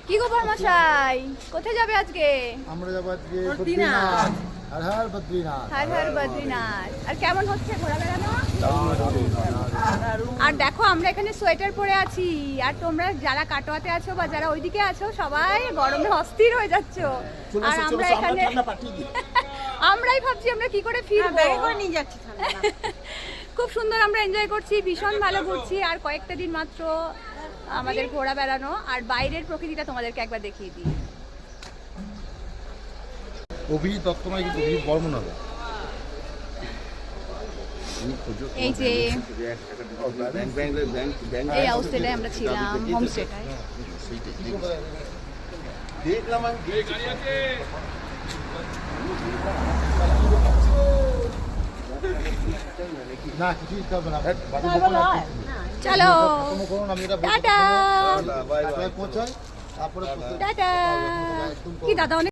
কি গো বর্মশাই, কোথায় যাবে আজকে? আমরা যাবো আজকে বদ্রীনাথ। হর হর বদ্রীনাথ। হর হর বদ্রীনাথ। আর কেমন হচ্ছে ঘোরা বেড়ানো? আর দেখো আমরা এখানে সোয়েটার পরে আছি, আর তোমরা যারা কাটোয়াতে আছো বা যারা ওইদিকে আছো সবাই গরমে অস্থির হয়ে যাচ্ছো। আর আমরা এখানে আমরাই ভাবছি আমরা কি করে ফিরবো। খুব সুন্দর আমরা এনজয় করছি, ভীষণ ভালো ঘুরছি। আর কয়েকটা দিন মাত্র আমাদের ঘোরা বেড়ানো, আর বাইরের প্রকৃতিটা তোমাদেরকে একবার দেখিয়ে দিই। অভিজিৎ দত্তময় কিন্তু অভিজিৎ বর্মন হবে। এই যে এই হাউসটায় আমরা ছিলাম, হোমস্টেটায়। দেখলাম না কিছু দিতে হবে না। চলো টাটা পৌঁছায় তারপরে টাটা। কি দাদা অনেক